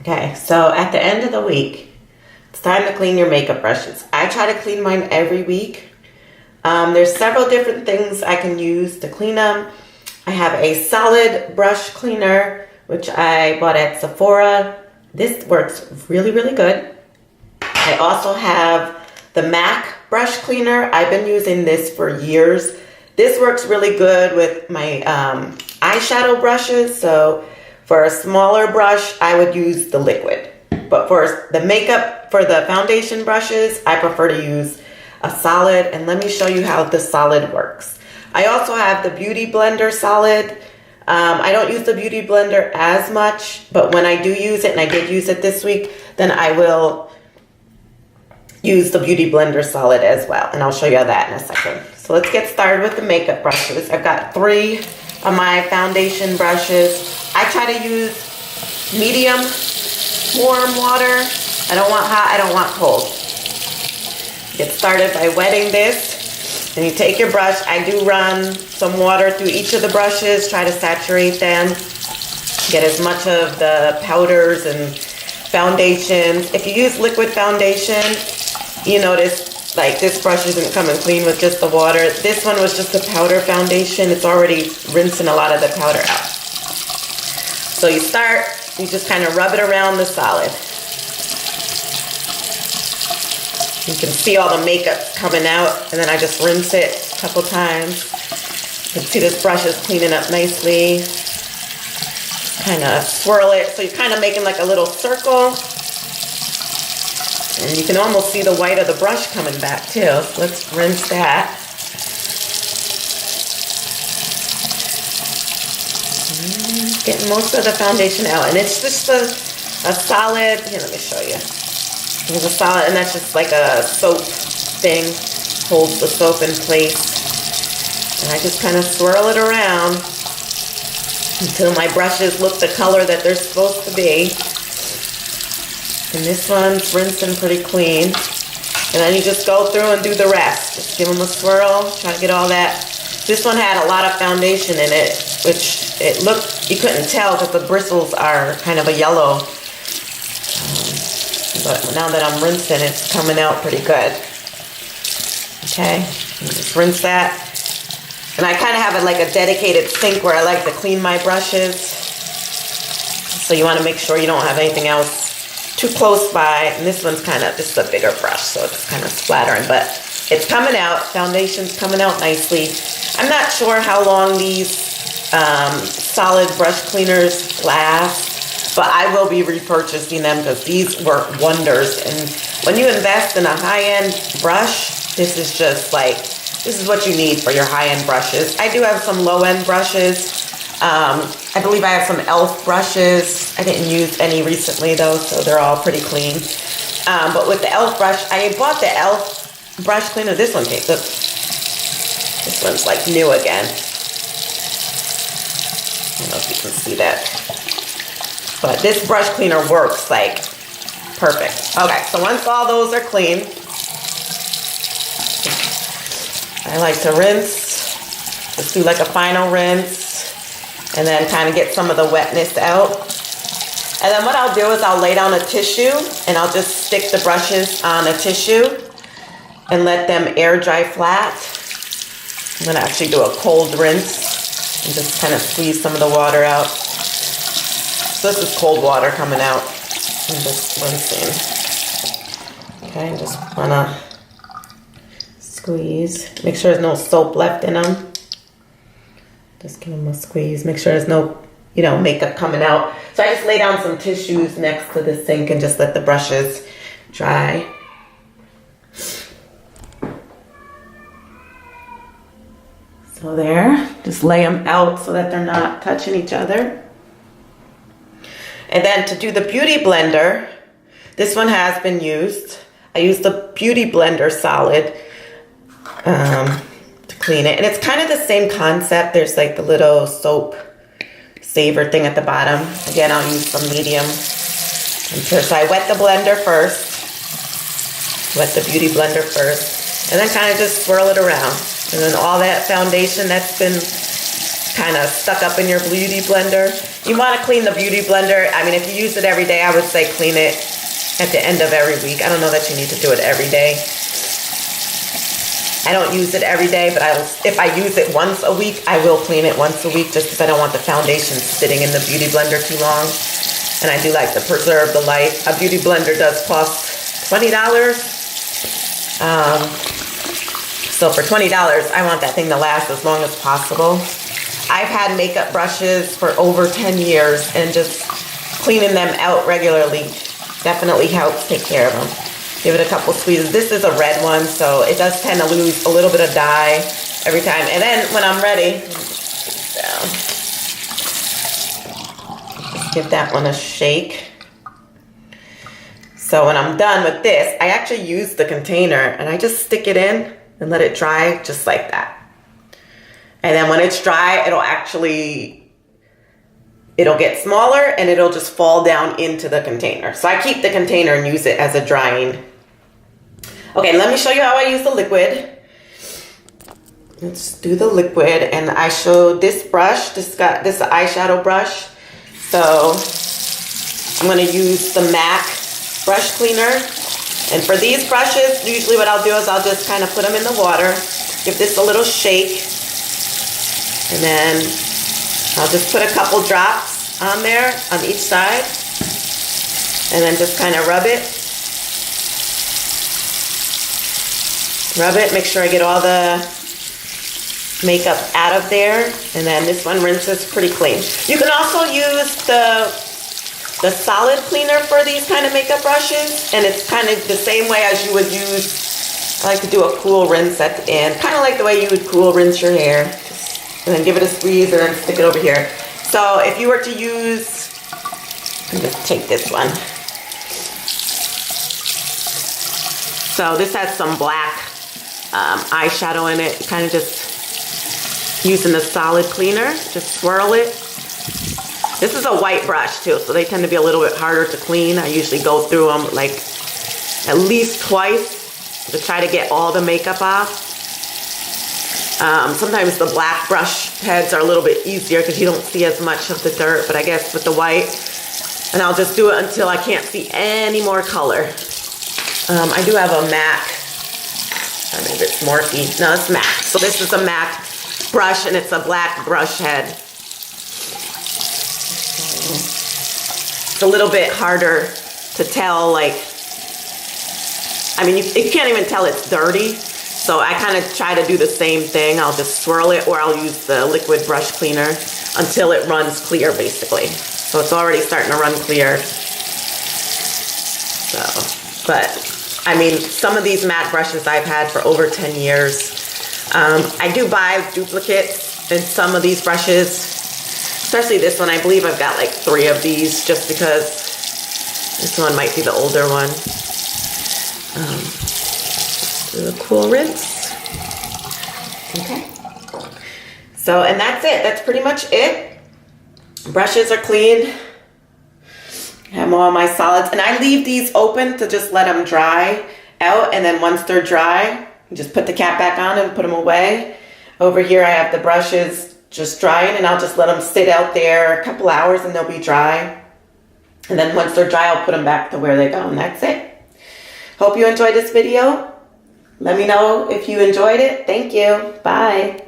Okay, so at the end of the week, it's time to clean your makeup brushes. I try to clean mine every week. There's several different things I can use to clean them. I have a solid brush cleaner, which I bought at Sephora. This works really, really good. I also have the MAC brush cleaner. I've been using this for years. This works really good with my eyeshadow brushes. So for a smaller brush, I would use the liquid. But for the makeup, for the foundation brushes, I prefer to use a solid. And let me show you how the solid works. I also have the Beauty Blender solid. I don't use the Beauty Blender as much, but when I do use it, and I did use it this week, then I will use the Beauty Blender solid as well. And I'll show you that in a second. So let's get started with the makeup brushes. I've got 3 of my foundation brushes. I try to use medium warm water. I don't want hot, I don't want cold. Get started by wetting this. And you take your brush. I do run some water through each of the brushes, try to saturate them, get as much of the powders and foundations. If you use liquid foundation, you notice like this brush isn't coming clean with just the water. This one was just a powder foundation. It's already rinsing a lot of the powder out. So you just kind of rub it around the solid. You can see all the makeup coming out, and then I just rinse it a couple times. You can see this brush is cleaning up nicely. Kind of swirl it, so you're kind of making like a little circle. And you can almost see the white of the brush coming back too. So let's rinse that. Getting most of the foundation out, and it's just a solid, here, let me show you. It's a solid, and that's just like a soap thing, holds the soap in place. And I just kind of swirl it around until my brushes look the color that they're supposed to be. And this one's rinsing pretty clean. And then you just go through and do the rest. Just give them a swirl, try to get all that. This one had a lot of foundation in it, which it looked, you couldn't tell because the bristles are kind of a yellow. But now that I'm rinsing, it's coming out pretty good. Okay, just rinse that. And I kind of have like a dedicated sink where I like to clean my brushes. So you want to make sure you don't have anything else too close by. And this one's kind of, this is a bigger brush, so it's kind of splattering, but it's coming out. Foundation's coming out nicely. I'm not sure how long these solid brush cleaners last. But I will be repurchasing them because these work wonders. And when you invest in a high-end brush, this is just like, this is what you need for your high-end brushes. I do have some low-end brushes. I believe I have some e.l.f. brushes. I didn't use any recently though, so they're all pretty clean. But with the e.l.f. brush, I bought the e.l.f. brush cleaner. This one came, this one's like new again. I don't know if you can see that. But this brush cleaner works like perfect. Okay, so once all those are clean, I like to rinse. Just do like a final rinse and then kind of get some of the wetness out. And then what I'll do is I'll lay down a tissue and I'll just stick the brushes on a tissue and let them air dry flat. I'm gonna actually do a cold rinse and just kind of squeeze some of the water out. So this is cold water coming out. I'm just rinsing. Okay, just wanna squeeze. Make sure there's no soap left in them. Just give them a squeeze. Make sure there's no, makeup coming out. So I just lay down some tissues next to the sink and just let the brushes dry. So there, just lay them out so that they're not touching each other. And then to do the Beauty Blender, this one has been used. I used the Beauty Blender solid to clean it. And it's kind of the same concept. There's like the little soap saver thing at the bottom. Again, I'll use some medium. So I wet the blender first. Wet the Beauty Blender first. And then kind of just swirl it around. And then all that foundation that's been kind of stuck up in your Beauty Blender, You want to clean the Beauty Blender. I mean, if you use it every day, I would say clean it at the end of every week. I don't know that you need to do it every day. I don't use it every day, but if I use it once a week, I will clean it once a week just because I don't want the foundation sitting in the Beauty Blender too long. And I do like to preserve the light. A Beauty Blender does cost $20. So for $20, I want that thing to last as long as possible. I've had makeup brushes for over 10 years, and just cleaning them out regularly definitely helps take care of them. Give it a couple squeezes. This is a red one, so it does tend to lose a little bit of dye every time. And then when I'm ready, just give that one a shake. So when I'm done with this, I actually use the container and I just stick it in and let it dry just like that. And then when it's dry, it'll get smaller and it'll just fall down into the container. So I keep the container and use it as a drying. Okay, let me show you how I use the liquid. Let's do the liquid. And I showed this brush, this eyeshadow brush. So I'm gonna use the MAC brush cleaner. And for these brushes, usually what I'll do is I'll just kind of put them in the water, give this a little shake, and then I'll just put a couple drops on there on each side, and then just kind of rub it. Rub it, make sure I get all the makeup out of there, and then this one rinses pretty clean. You can also use the solid cleaner for these kind of makeup brushes, and it's kind of the same way as you would use, I like to do a cool rinse at the end, kind of like the way you would cool rinse your hair, and then give it a squeeze and then stick it over here. So if you were to use, let me just take this one. So this has some black eyeshadow in it, kind of just using the solid cleaner, just swirl it. This is a white brush too, so they tend to be a little bit harder to clean. I usually go through them like at least twice to try to get all the makeup off. Sometimes the black brush heads are a little bit easier because you don't see as much of the dirt, but I guess with the white, and I'll just do it until I can't see any more color. I do have a MAC, maybe it's Morphe, no, it's MAC. So this is a MAC brush and it's a black brush head. It's a little bit harder to tell, like, I mean, you can't even tell it's dirty. So I kind of try to do the same thing. I'll just swirl it, or I'll use the liquid brush cleaner until it runs clear, basically. So it's already starting to run clear. So, but I mean, some of these matte brushes I've had for over 10 years. I do buy duplicates in some of these brushes, especially this one. I believe I've got like 3 of these just because this one might be the older one. Do a cool rinse. Okay. So, and that's it. That's pretty much it. Brushes are clean. I have all my solids, and I leave these open to just let them dry out, and then once they're dry, you just put the cap back on and put them away. Over here I have the brushes just drying, and I'll just let them sit out there a couple hours and they'll be dry. And then once they're dry, I'll put them back to where they go, and that's it. Hope you enjoyed this video. Let me know if you enjoyed it. Thank you. Bye.